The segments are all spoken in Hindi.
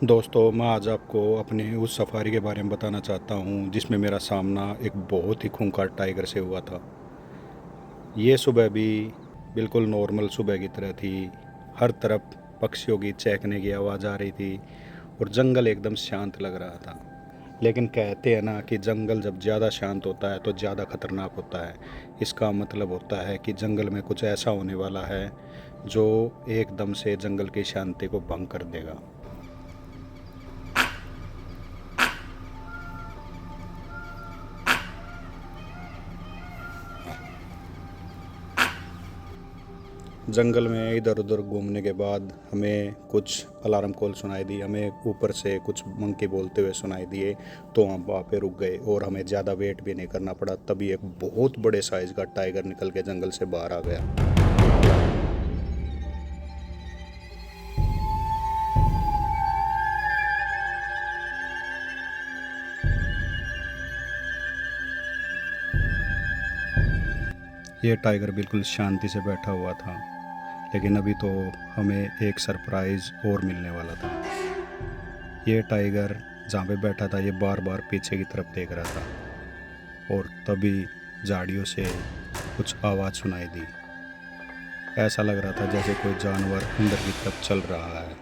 दोस्तों, मैं आज आपको अपने उस सफ़ारी के बारे में बताना चाहता हूँ जिसमें मेरा सामना एक बहुत ही खूंखार टाइगर से हुआ था। ये सुबह भी बिल्कुल नॉर्मल सुबह की तरह थी। हर तरफ पक्षियों की चहकने की आवाज़ आ रही थी और जंगल एकदम शांत लग रहा था। लेकिन कहते हैं ना कि जंगल जब ज़्यादा शांत होता है तो ज़्यादा खतरनाक होता है। इसका मतलब होता है कि जंगल में कुछ ऐसा होने वाला है जो एकदम से जंगल की शांति को भंग कर देगा। जंगल में इधर उधर घूमने के बाद हमें कुछ अलार्म कॉल सुनाई दी। हमें ऊपर से कुछ मंकी बोलते हुए सुनाई दिए, तो हम वहाँ पे रुक गए और हमें ज़्यादा वेट भी नहीं करना पड़ा। तभी एक बहुत बड़े साइज़ का टाइगर निकल के जंगल से बाहर आ गया। ये टाइगर बिल्कुल शांति से बैठा हुआ था, लेकिन अभी तो हमें एक सरप्राइज़ और मिलने वाला था। ये टाइगर जहाँ पे बैठा था, ये बार बार पीछे की तरफ देख रहा था और तभी झाड़ियों से कुछ आवाज़ सुनाई दी। ऐसा लग रहा था जैसे कोई जानवर अंदर की तरफ चल रहा है।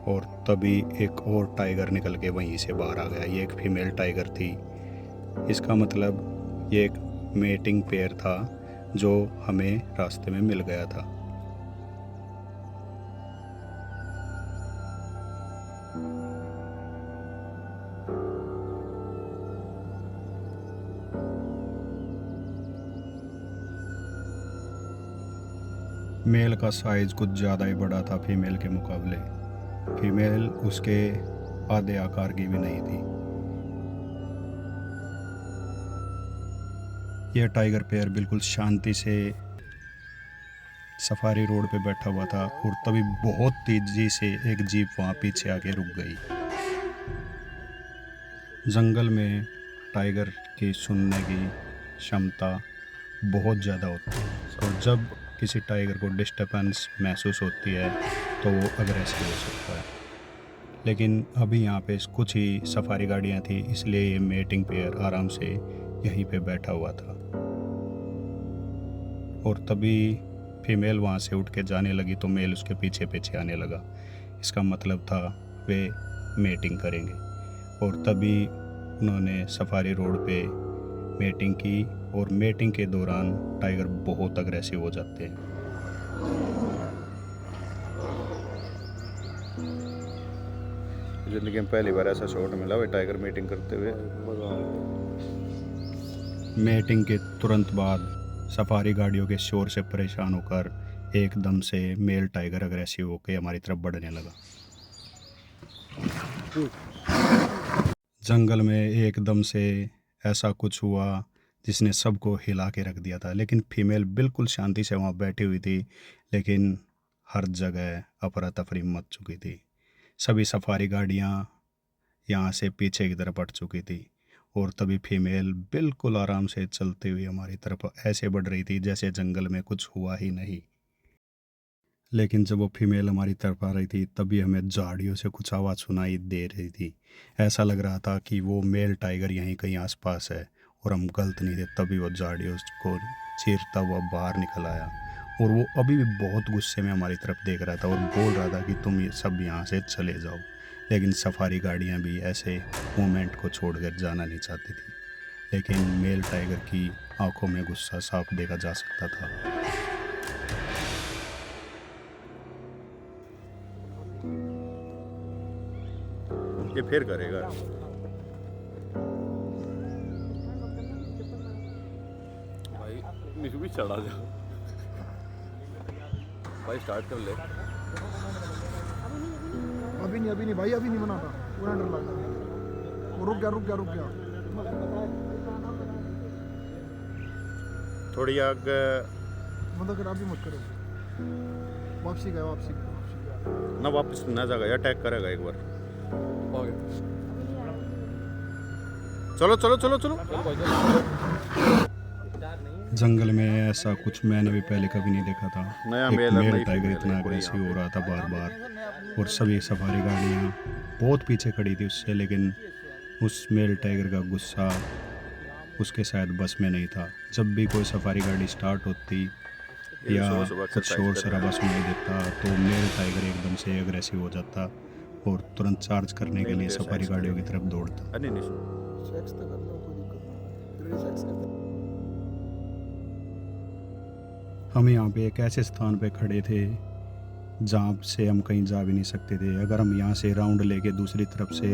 और तभी एक और टाइगर निकल के वहीं से बाहर आ गया। ये एक फीमेल टाइगर थी। इसका मतलब ये एक मेटिंग पेयर था जो हमें रास्ते में मिल गया था। मेल का साइज़ कुछ ज़्यादा ही बड़ा था फीमेल के मुकाबले। फीमेल उसके आधे आकार की भी नहीं थी। यह टाइगर पेयर बिल्कुल शांति से सफारी रोड पे बैठा हुआ था और तभी बहुत तेजी से एक जीप वहाँ पीछे आके रुक गई। जंगल में टाइगर की सुनने की क्षमता बहुत ज़्यादा होती है और जब किसी टाइगर को डिस्टर्बेंस महसूस होती है तो वो अग्रेसिव हो सकता है। लेकिन अभी यहाँ पे कुछ ही सफारी गाड़ियाँ थी, इसलिए ये मेटिंग पेयर आराम से यहीं पे बैठा हुआ था। और तभी फीमेल वहाँ से उठ के जाने लगी तो मेल उसके पीछे पीछे आने लगा। इसका मतलब था वे मेटिंग करेंगे। और तभी उन्होंने सफारी रोड पे मेटिंग की और मेटिंग के दौरान टाइगर बहुत अग्रेसिव हो जाते हैं। जिंदगी में पहली बार ऐसा शॉट मिला हुआ टाइगर मीटिंग करते हुए। मेटिंग के तुरंत बाद सफारी गाड़ियों के शोर से परेशान होकर एकदम से मेल टाइगर अग्रेसिव होकर हमारी तरफ बढ़ने लगा। जंगल में एकदम से ऐसा कुछ हुआ जिसने सबको हिला के रख दिया था। लेकिन फीमेल बिल्कुल शांति से वहाँ बैठी हुई थी, लेकिन हर जगह अफरा तफरी मच चुकी थी। सभी सफारी गाड़ियाँ यहाँ से पीछे की तरफ हट चुकी थी और तभी फीमेल बिल्कुल आराम से चलती हुई हमारी तरफ ऐसे बढ़ रही थी जैसे जंगल में कुछ हुआ ही नहीं। लेकिन जब वो फीमेल हमारी तरफ आ रही थी तभी हमें झाड़ियों से कुछ आवाज़ सुनाई दे रही थी। ऐसा लग रहा था कि वो मेल टाइगर यहीं कहीं आसपास है और हम गलत नहीं थे। तभी वो झाड़ियों को चीरता हुआ बाहर निकल आया और वो अभी भी बहुत गुस्से में हमारी तरफ देख रहा था और बोल रहा था कि तुम ये सब यहाँ से चले जाओ। लेकिन सफारी गाड़ियाँ भी ऐसे मोमेंट को छोड़कर जाना नहीं चाहती थी। लेकिन मेल टाइगर की आंखों में गुस्सा साफ देखा जा सकता था। ये फिर करेगा। भाई मेरे भी चढ़ा जा भाई, स्टार्ट कर ले। अभी नहीं भाई, अभी नहीं बनाता, पूरा डर लग रहा है। वो रुक गया। थोड़ी आग मतलब कर, अभी मत करो। वापसी गया। ना वापस ना जाएगा, अटैक करेगा एक बार। हो गया। चलो चलो चलो चलो। चल भाई चल। जंगल में ऐसा कुछ मैंने भी पहले कभी नहीं देखा था। नया एक मेल और मेल नई टाइगर फीमेल इतना है कोई अग्रेसिव यहाँ हो पे। रहा था बार बार, और सभी सफारी गाड़ियाँ बहुत पीछे खड़ी थी उससे, लेकिन उस मेल टाइगर का गुस्सा उसके शायद बस में नहीं था। जब भी कोई सफारी गाड़ी स्टार्ट होती ये या सुबह सुबह कुछ एक्सरसाइज शोर कर रहे शराबा हैं। सुनाई देता तो मेल टाइगर एकदम से अग्रेसिव हो जाता और तुरंत चार्ज करने के लिए नहीं, सफारी सेक्स गाड़ियों की करेंगे। तरफ दौड़ता। अरे नहीं सेक्स तो कर लो, कोई दिक्कत नहीं, फिर भी सेक्स करते हैं। हम यहाँ पे एक ऐसे स्थान पे खड़े थे जहाँ से हम कहीं जा भी नहीं सकते थे। अगर हम यहाँ से राउंड लेके दूसरी तरफ से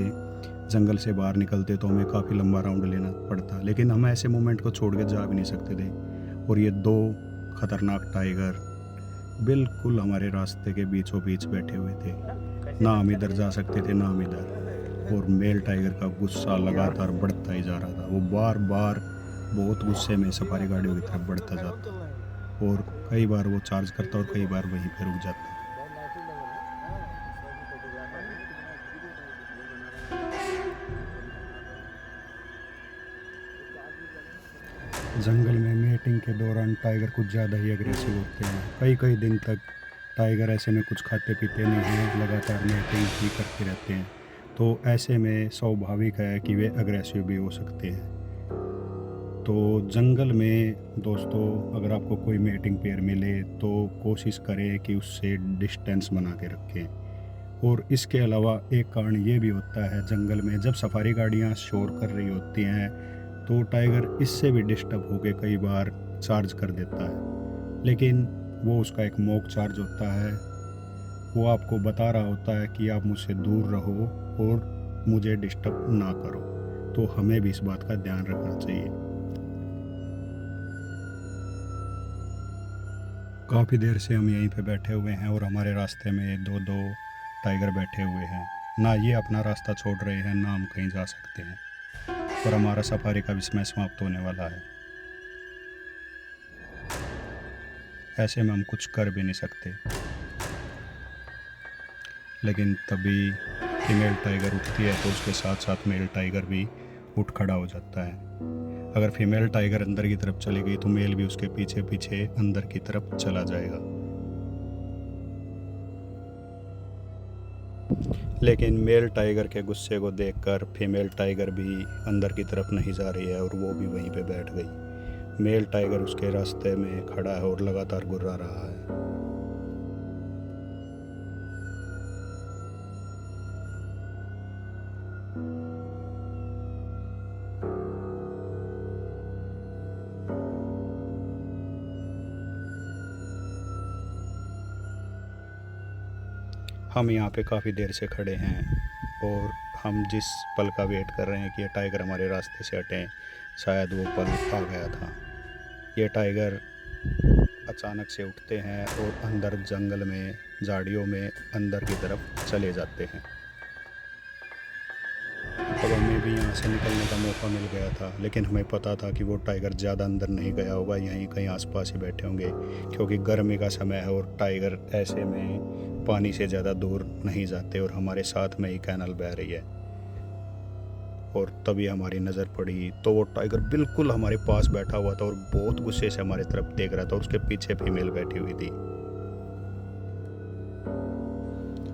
जंगल से बाहर निकलते तो हमें काफ़ी लंबा राउंड लेना पड़ता, लेकिन हम ऐसे मोमेंट को छोड़ के जा भी नहीं सकते थे। और ये दो खतरनाक टाइगर बिल्कुल हमारे रास्ते के बीचों बीच बैठे हुए थे। ना हम इधर जा सकते थे ना हम इधर, और मेल टाइगर का गुस्सा लगातार बढ़ता ही जा रहा था। वो बार बार बहुत गुस्से में सफारी गाड़ियों की तरफ बढ़ता जाता, और कई बार वो चार्ज करता और कई बार वहीं पे रुक जाता। जंगल में मीटिंग के दौरान टाइगर कुछ ज़्यादा ही अग्रेसिव होते हैं। कई कई दिन तक टाइगर ऐसे में कुछ खाते पीते नहीं हैं, लगातार मीटिंग ही करते रहते हैं। तो ऐसे में स्वाभाविक है कि वे अग्रेसिव भी हो सकते हैं। तो जंगल में दोस्तों अगर आपको कोई मीटिंग पेयर मिले तो कोशिश करें कि उससे डिस्टेंस बना के रखें। और इसके अलावा एक कारण ये भी होता है, जंगल में जब सफारी गाड़ियाँ शोर कर रही होती हैं तो टाइगर इससे भी डिस्टर्ब होकर कई बार चार्ज कर देता है, लेकिन वो उसका एक मॉक चार्ज होता है। वो आपको बता रहा होता है कि आप मुझसे दूर रहो और मुझे डिस्टर्ब ना करो। तो हमें भी इस बात का ध्यान रखना चाहिए। काफ़ी देर से हम यहीं पे बैठे हुए हैं और हमारे रास्ते में दो दो टाइगर बैठे हुए हैं। ना ये अपना रास्ता छोड़ रहे हैं ना हम कहीं जा सकते हैं, और हमारा सफारी का भी समय समाप्त होने वाला है। ऐसे में हम कुछ कर भी नहीं सकते। लेकिन तभी फीमेल टाइगर उठती है तो उसके साथ साथ मेल टाइगर भी उठ खड़ा हो जाता है। अगर फीमेल टाइगर अंदर की तरफ चली गई तो मेल भी उसके पीछे पीछे अंदर की तरफ चला जाएगा। लेकिन मेल टाइगर के गुस्से को देखकर फीमेल टाइगर भी अंदर की तरफ नहीं जा रही है और वो भी वहीं पे बैठ गई। मेल टाइगर उसके रास्ते में खड़ा है और लगातार गुर्रा रहा है। हम यहाँ पे काफ़ी देर से खड़े हैं और हम जिस पल का वेट कर रहे हैं कि ये टाइगर हमारे रास्ते से हटें, शायद वो पल आ गया था। ये टाइगर अचानक से उठते हैं और अंदर जंगल में झाड़ियों में अंदर की तरफ चले जाते हैं। अब हमें भी यहाँ से निकलने का मौका मिल गया था, लेकिन हमें पता था कि वो टाइगर ज़्यादा अंदर नहीं गया होगा, यहीं कहीं आसपास ही बैठे होंगे, क्योंकि गर्मी का समय है और टाइगर ऐसे में पानी से ज़्यादा दूर नहीं जाते और हमारे साथ में ही कैनल बह रही है। और तभी हमारी नज़र पड़ी तो वो टाइगर बिल्कुल हमारे पास बैठा हुआ था और बहुत गुस्से से हमारी तरफ देख रहा था और उसके पीछे फीमेल बैठी हुई थी।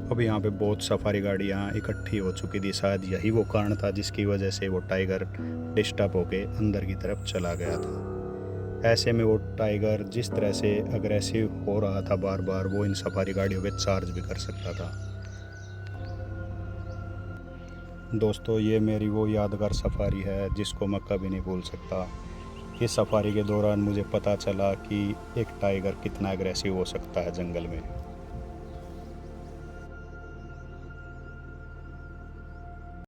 अब यहाँ पे बहुत सफारी गाड़ियाँ इकट्ठी हो चुकी थी, शायद यही वो कारण था जिसकी वजह से वो टाइगर डिस्टर्ब होके अंदर की तरफ चला गया था। ऐसे में वो टाइगर जिस तरह से अग्रेसिव हो रहा था बार बार, वो इन सफारी गाड़ियों पे चार्ज भी कर सकता था। दोस्तों ये मेरी वो यादगार सफारी है जिसको मैं कभी नहीं भूल सकता। इस सफारी के दौरान मुझे पता चला कि एक टाइगर कितना अग्रेसिव हो सकता है जंगल में।